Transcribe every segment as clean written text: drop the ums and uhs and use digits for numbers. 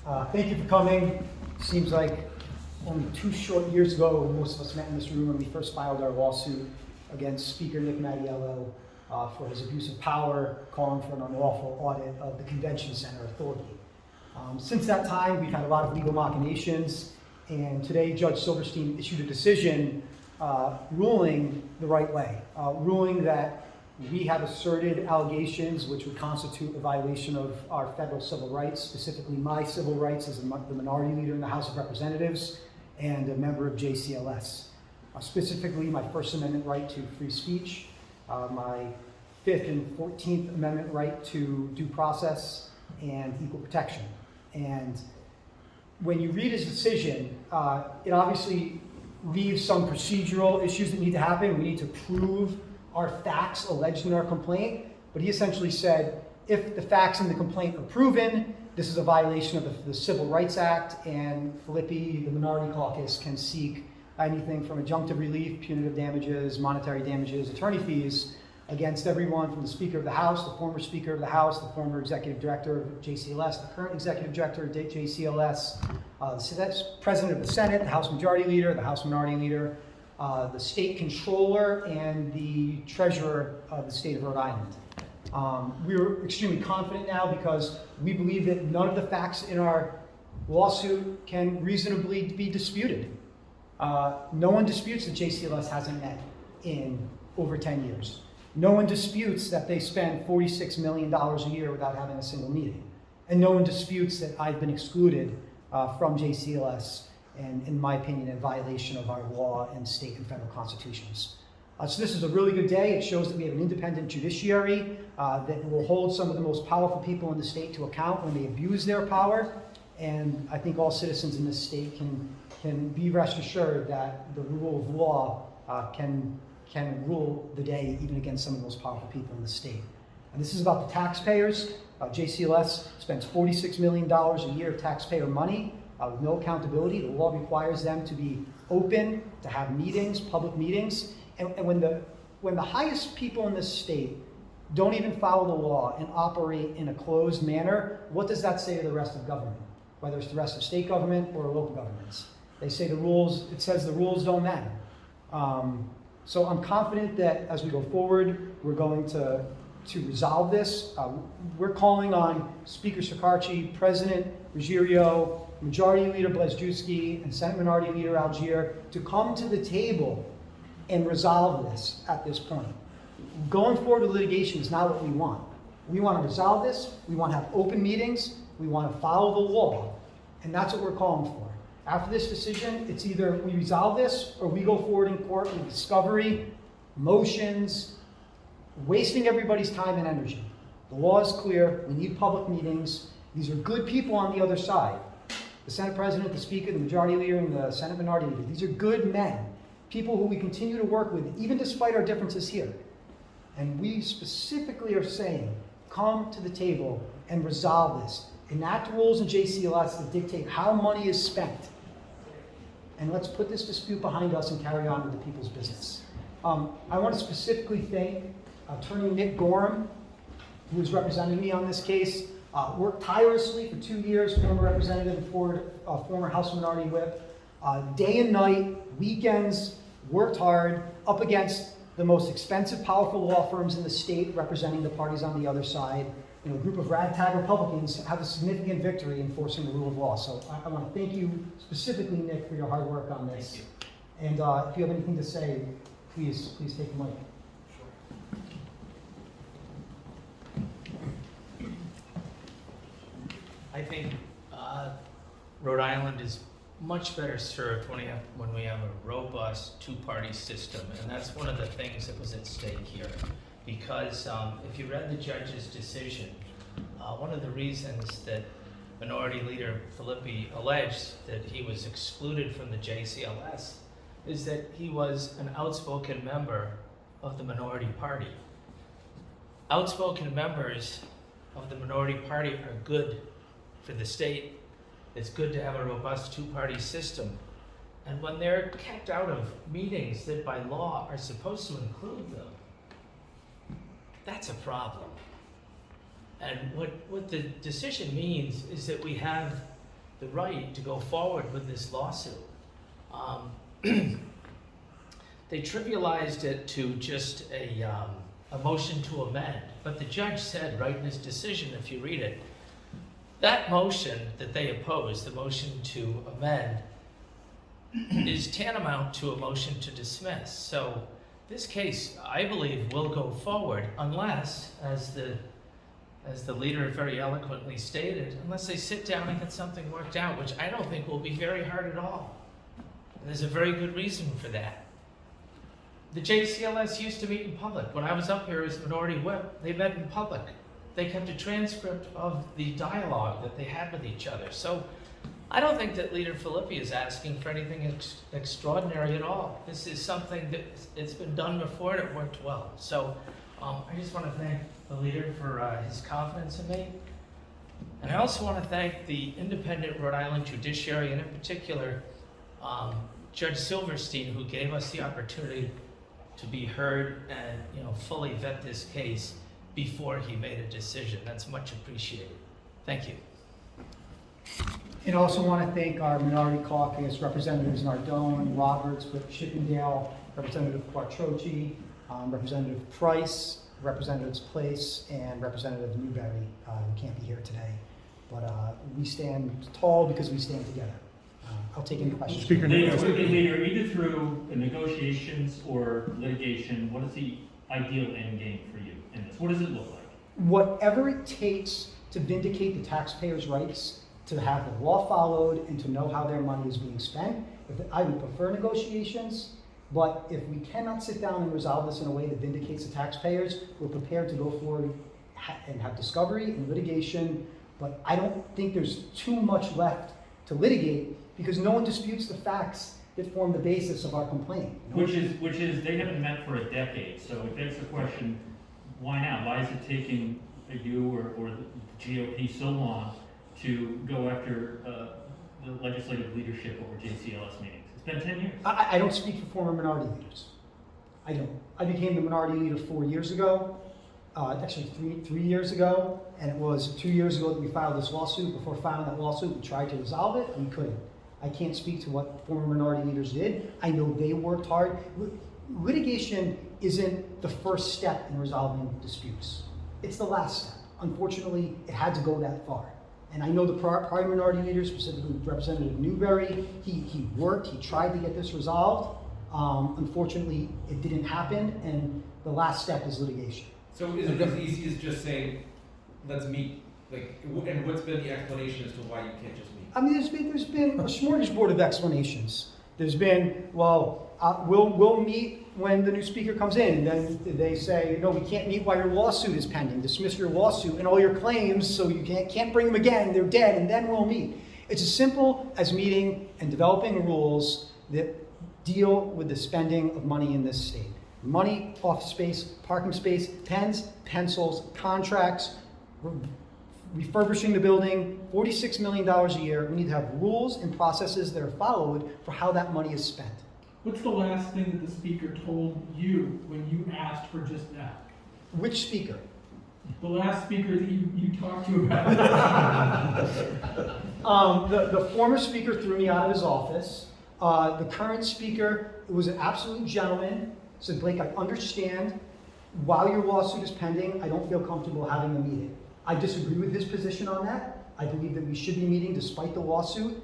Thank you for coming. Seems like only 2 short years ago, most of us met in this room when we first filed our lawsuit against Speaker Nick Mattiello for his abuse of power, calling for an unlawful audit of the Convention Center Authority. Since that time, we've had a lot of legal machinations, and today Judge Silverstein issued a decision ruling the right way, ruling that we have asserted allegations which would constitute a violation of our federal civil rights, specifically my civil rights as the minority leader in the House of Representatives and a member of JCLS. Specifically, my First Amendment right to free speech, my 5th and 14th Amendment right to due process and equal protection. And when you read his decision, it obviously leaves some procedural issues that need to happen. We need to prove our facts alleged in our complaint, but he essentially said, if the facts in the complaint are proven, this is a violation of the Civil Rights Act, and Filippi, the minority caucus, can seek anything from injunctive relief, punitive damages, monetary damages, attorney fees against everyone from the Speaker of the House, the former Speaker of the House, the former Executive Director of JCLS, the current Executive Director of JCLS, the President of the Senate, the House Majority Leader, the House Minority Leader, the State Controller, and the Treasurer of the State of Rhode Island. We're extremely confident now because we believe that none of the facts in our lawsuit can reasonably be disputed. No one disputes that JCLS hasn't met in over 10 years. No one disputes that they spend $46 million a year without having a single meeting. And no one disputes that I've been excluded from JCLS, and in my opinion, in violation of our law and state and federal constitutions. So this is a really good day. It shows that we have an independent judiciary that will hold some of the most powerful people in the state to account when they abuse their power. And I think all citizens in this state can be rest assured that the rule of law can rule the day even against some of the most powerful people in the state. And this is about the taxpayers. JCLS spends $46 million a year of taxpayer money with no accountability. The law requires them to be open, to have meetings, public meetings. And when the highest people in this state don't even follow the law and operate in a closed manner, what does that say to the rest of government? Whether it's the rest of state government or local governments. They say it says the rules don't matter. So I'm confident that as we go forward, we're going to resolve this. We're calling on Speaker Sicarci, President Ruggiero, Majority Leader Blazejewski, and Senate Minority Leader Algier to come to the table and resolve this at this point. Going forward with litigation is not what we want. We want to resolve this. We want to have open meetings. We want to follow the law. And that's what we're calling for. After this decision, it's either we resolve this or we go forward in court with discovery, motions, wasting everybody's time and energy. The law is clear. We need public meetings. These are good people on the other side. The Senate President, the Speaker, the Majority Leader, and the Senate Minority Leader. These are good men, people who we continue to work with, even despite our differences here. And we specifically are saying, come to the table and resolve this. Enact rules in JCLS that dictate how money is spent. And let's put this dispute behind us and carry on with the people's business. I want to specifically thank Attorney Nick Gorham, who is representing me on this case. Worked tirelessly for 2 years, former representative and former House Minority Whip. Day and night, weekends, worked hard, up against the most expensive, powerful law firms in the state, representing the parties on the other side. A group of ragtag Republicans have a significant victory enforcing the rule of law. So I want to thank you specifically, Nick, for your hard work on this. Thank you. And if you have anything to say, please take the mic. I think Rhode Island is much better served when we have a robust two-party system, and that's one of the things that was at stake here. Because if you read the judge's decision, one of the reasons that Minority Leader Filippi alleged that he was excluded from the JCLS is that he was an outspoken member of the minority party. Outspoken members of the minority party are good for the state. It's good to have a robust two-party system. And when they're kept out of meetings that by law are supposed to include them, that's a problem. And what the decision means is that we have the right to go forward with this lawsuit. They trivialized it to just a motion to amend, but the judge said right in his decision, if you read it, that motion that they opposed, the motion to amend, is tantamount to a motion to dismiss. So this case, I believe, will go forward unless, as the leader very eloquently stated, unless they sit down and get something worked out, which I don't think will be very hard at all. And there's a very good reason for that. The JCLS used to meet in public. When I was up here as minority whip, they met in public. They kept a transcript of the dialogue that they had with each other. So I don't think that Leader Filippi is asking for anything extraordinary at all. This is something that it's been done before and it worked well. So I just want to thank the leader for his confidence in me. And I also want to thank the independent Rhode Island judiciary, and in particular, Judge Silverstein, who gave us the opportunity to be heard and fully vet this case before he made a decision. That's much appreciated. Thank you. And I also want to thank our minority caucus, Representatives Nardone, Roberts, Chippendale, Representative Quattrochi, Representative Price, Representatives Place, and Representative Newberry, who can't be here today. But we stand tall because we stand together. I'll take any questions. Speaker, Leader, either through negotiations or litigation, what is the ideal end game for you in this? What does it look like? Whatever it takes to vindicate the taxpayers' rights, to have the law followed, and to know how their money is being spent. I would prefer negotiations, but if we cannot sit down and resolve this in a way that vindicates the taxpayers, we're prepared to go forward and have discovery and litigation. But I don't think there's too much left to litigate, because no one disputes the facts that form the basis of our complaint. Which is they haven't met for a decade, so it begs the question, why now? Why is it taking you or the GOP so long to go after the legislative leadership over JCLS meetings? It's been 10 years. I don't speak for former minority leaders. I don't. I became the minority leader 4 years ago, actually three years ago, and it was 2 years ago that we filed this lawsuit. Before filing that lawsuit, we tried to resolve it, we couldn't. I can't speak to what former minority leaders did. I know they worked hard. Litigation isn't the first step in resolving disputes. It's the last step. Unfortunately, it had to go that far. And I know the prior minority leaders, specifically Representative Newberry, he worked, he tried to get this resolved. Unfortunately, it didn't happen, and the last step is litigation. So is it as easy as just saying, let's meet? And what's been the explanation as to why you can't just meet? I mean, there's been a smorgasbord of explanations. There's been, we'll meet when the new speaker comes in. And then they say, no, we can't meet while your lawsuit is pending. Dismiss your lawsuit and all your claims, so you can't bring them again. They're dead, and then we'll meet. It's as simple as meeting and developing rules that deal with the spending of money in this state. Money, office space, parking space, pens, pencils, contracts, refurbishing the building, $46 million a year. We need to have rules and processes that are followed for how that money is spent. What's the last thing that the speaker told you when you asked for just that? Which speaker? The last speaker that you talked to about. The former speaker threw me out of his office. The current speaker was an absolute gentleman. Said, Blake, I understand. While your lawsuit is pending, I don't feel comfortable having a meeting. I disagree with his position on that. I believe that we should be meeting despite the lawsuit.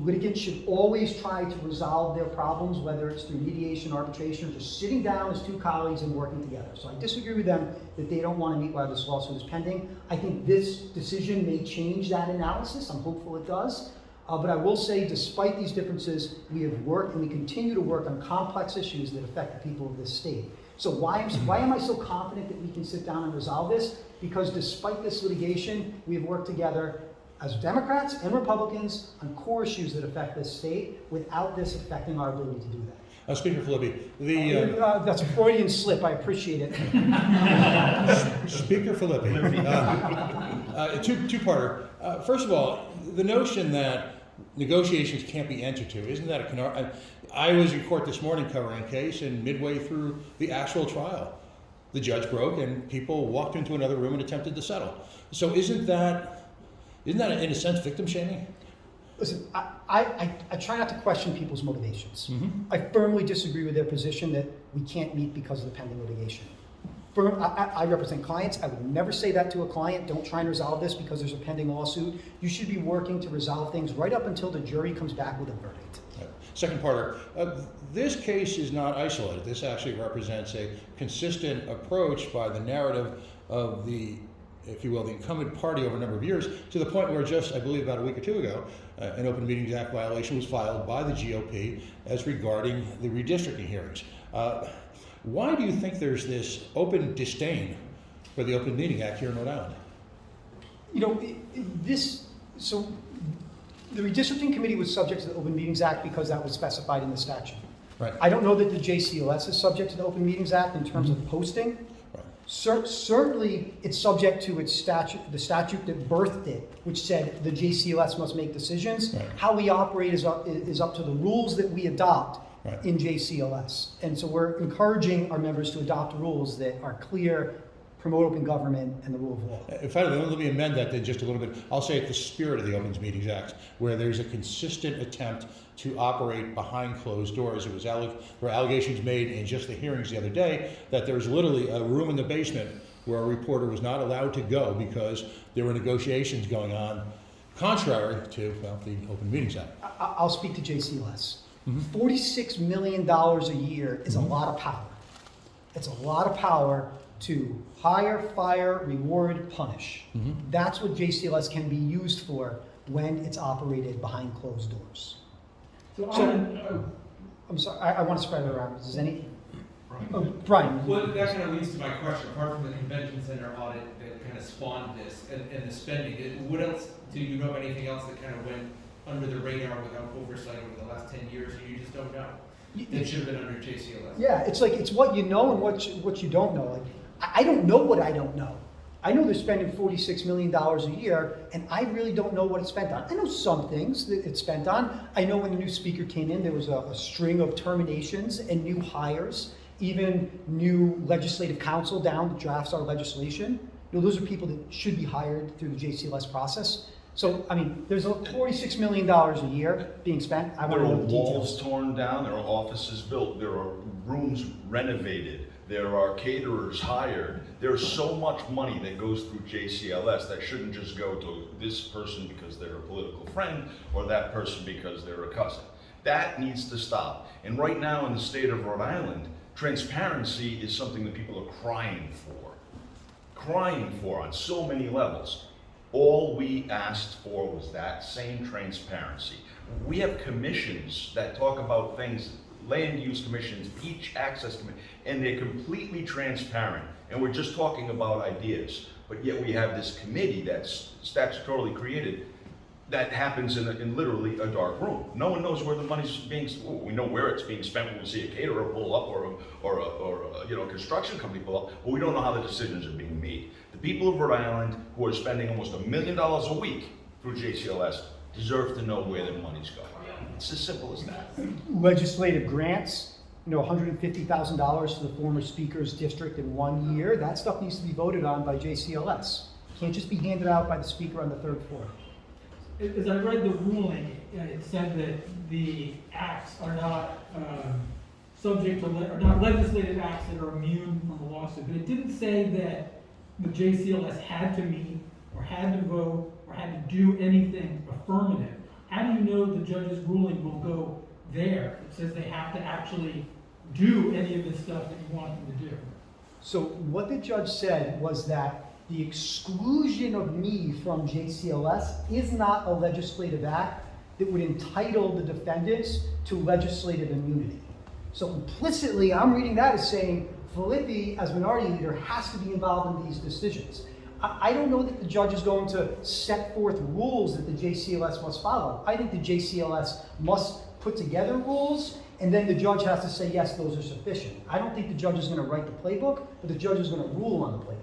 Litigants should always try to resolve their problems, whether it's through mediation, arbitration, or just sitting down as two colleagues and working together. So I disagree with them that they don't want to meet while this lawsuit is pending. I think this decision may change that analysis. I'm hopeful it does. But I will say, despite these differences, we have worked and we continue to work on complex issues that affect the people of this state. So why am I so confident that we can sit down and resolve this? Because despite this litigation, we have worked together as Democrats and Republicans on core issues that affect this state without this affecting our ability to do that. Speaker Filippi, That's a Freudian slip, I appreciate it. Speaker Filippi, two-parter. First of all, the notion that negotiations can't be entered to, isn't that a canard? I was in court this morning covering a case, and midway through the actual trial, the judge broke and people walked into another room and attempted to settle. So isn't that Isn't that, in a sense, victim shaming? Listen, I try not to question people's motivations. Mm-hmm. I firmly disagree with their position that we can't meet because of the pending litigation. I represent clients. I would never say that to a client. Don't try and resolve this because there's a pending lawsuit. You should be working to resolve things right up until the jury comes back with a verdict. Second part, this case is not isolated. This actually represents a consistent approach by the narrative of the, if you will, the incumbent party over a number of years, to the point where just, I believe about a week or two ago, an Open Meetings Act violation was filed by the GOP as regarding the redistricting hearings. Why do you think there's this open disdain for the Open Meeting Act here in Rhode Island? You know, so the redistricting committee was subject to the Open Meetings Act because that was specified in the statute. Right. I don't know that the JCLS is subject to the Open Meetings Act in terms of posting. Right. Certainly, it's subject to its statute, the statute that birthed it, which said the JCLS must make decisions. Right. How we operate is up to the rules that we adopt Right. in JCLS. And so we're encouraging our members to adopt rules that are clear, promote open government, and the rule of law. In fact, let me amend that then just a little bit. I'll say it's the spirit of the Open Meetings Act, where there's a consistent attempt to operate behind closed doors. There were allegations made in just the hearings the other day that there was literally a room in the basement where a reporter was not allowed to go because there were negotiations going on contrary to, well, the Open Meetings Act. I'll speak to JCLS. Mm-hmm. $46 million a year is a lot of power. It's a lot of power to hire, fire, reward, punish. Mm-hmm. That's what JCLS can be used for when it's operated behind closed doors. I'm sorry, I want to spread it around. Does any? Brian. Well, that kind of leads to my question. Apart from the convention center audit that kind of spawned this and the spending, what else, do you know of anything else that kind of went under the radar without oversight over the last 10 years and you just don't know? It should have been under JCLS. Yeah, it's like, it's what you know and what you don't know. Like, I don't know what I don't know. I know they're spending $46 million a year, and I really don't know what it's spent on. I know some things that it's spent on. I know when the new speaker came in, there was a string of terminations and new hires, even new legislative counsel down that drafts our legislation. You know, those are people that should be hired through the JCLS process. So, I mean, there's $46 million a year being spent. I want There to are know the details. walls torn down, there are offices built, there are rooms renovated, there are caterers hired. There's so much money that goes through JCLS that shouldn't just go to this person because they're a political friend or that person because they're a cousin. That needs to stop. And right now in the state of Rhode Island, transparency is something that people are crying for on so many levels. All we asked for was that same transparency. We have commissions that talk about things, land use commissions, beach access commission, and they're completely transparent. And we're just talking about ideas. But yet we have this committee that's statutorily created that happens in literally a dark room. No one knows where the money's being, we know where it's being spent when we see a caterer pull up or a construction company pull up, but we don't know how the decisions are being made. The people of Rhode Island who are spending almost $1 million a week through JCLS deserve to know where their money's going. It's as simple as that. Legislative grants, you know, $150,000 to the former speaker's district in 1 year. That stuff needs to be voted on by JCLS. Can't just be handed out by the speaker on the third floor. As I read the ruling, it said that the acts are not subject to, are not legislative acts that are immune from a lawsuit. But it didn't say that the JCLS had to meet, or had to vote, or had to do anything affirmative. How do you know the judge's ruling will go there? It says they have to actually do any of the stuff that you want them to do. So what the judge said was that the exclusion of me from JCLS is not a legislative act that would entitle the defendants to legislative immunity. So implicitly, I'm reading that as saying Filippi, as minority leader, has to be involved in these decisions. I don't know that the judge is going to set forth rules that the JCLS must follow. I think the JCLS must put together rules, and then the judge has to say, yes, those are sufficient. I don't think the judge is going to write the playbook, but the judge is going to rule on the playbook.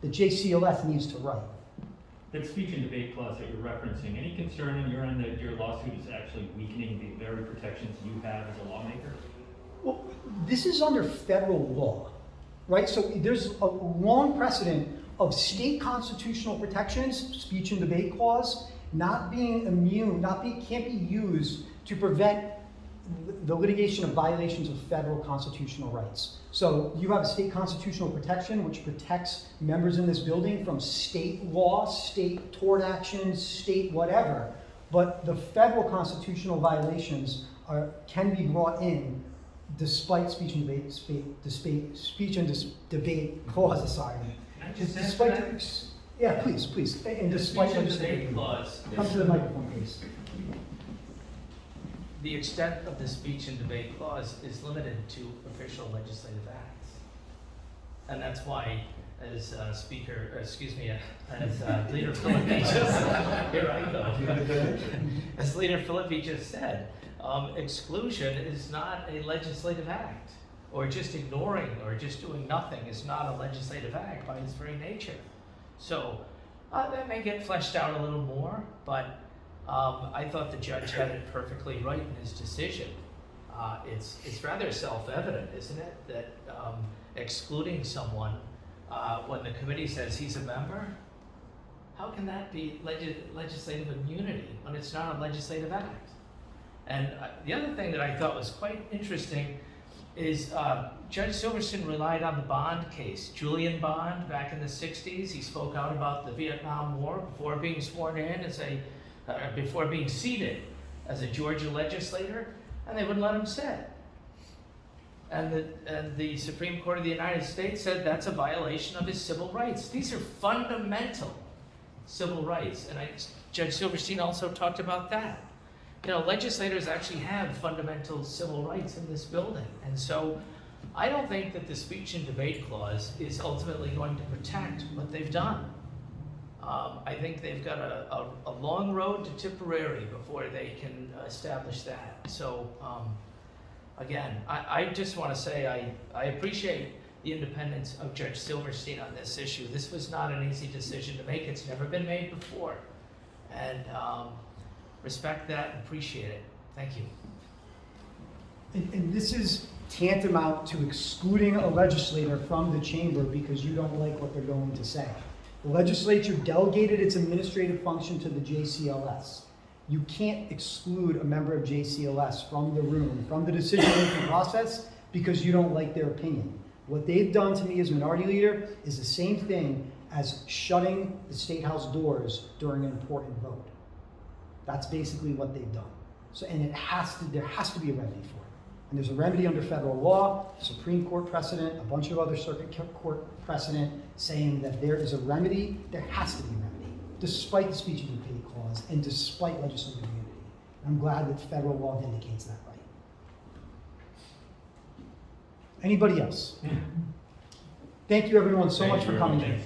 The JCLS needs to write. That speech and debate clause that you're referencing, any concern on your end that your lawsuit is actually weakening the very protections you have as a lawmaker? Well, this is under federal law, right? So there's a long precedent of state constitutional protections, speech and debate clause, not being immune, can't be used to prevent the litigation of violations of federal constitutional rights. So you have a state constitutional protection which protects members in this building from state law, state tort actions, state whatever, but the federal constitutional violations can be brought in despite speech and debate clauses, sorry. Can I just add to Despite, that? yeah, please, and The despite speech and legislative. debate clause Come is- to the microphone, please. The extent of the speech and debate clause is limited to official legislative acts. And that's why, as Leader Filippi just, here I go. As Leader Filippi just said, exclusion is not a legislative act. Or just ignoring or just doing nothing is not a legislative act by its very nature. So that may get fleshed out a little more, but I thought the judge had it perfectly right in his decision. It's rather self-evident, isn't it, that excluding someone when the committee says he's a member, how can that be legislative immunity when it's not a legislative act? And the other thing that I thought was quite interesting is Judge Silverstein relied on the Bond case, Julian Bond, back in the 60s. He spoke out about the Vietnam War before being sworn in before being seated as a Georgia legislator, and they wouldn't let him sit. And the Supreme Court of the United States said that's a violation of his civil rights. These are fundamental civil rights, and Judge Silverstein also talked about that. You know, legislators actually have fundamental civil rights in this building, and so I don't think that the speech and debate clause is ultimately going to protect what they've done. I think they've got a long road to Tipperary before they can establish that. So, again, I just want to say I appreciate the independence of Judge Silverstein on this issue. This was not an easy decision to make. It's never been made before. And respect that and appreciate it. Thank you. And this is tantamount to excluding a legislator from the chamber because you don't like what they're going to say. The legislature delegated its administrative function to the JCLS. You can't exclude a member of JCLS from the room, from the decision-making process, because you don't like their opinion. What they've done to me as minority leader is the same thing as shutting the State House doors during an important vote. That's basically what they've done. So, and there has to be a remedy for it. And there's a remedy under federal law, Supreme Court precedent, a bunch of other circuit court precedent saying that there is a remedy, there has to be a remedy, despite the speech and debate clause and despite legislative immunity. I'm glad that federal law vindicates that right. Anybody else? Thank you everyone so much for coming.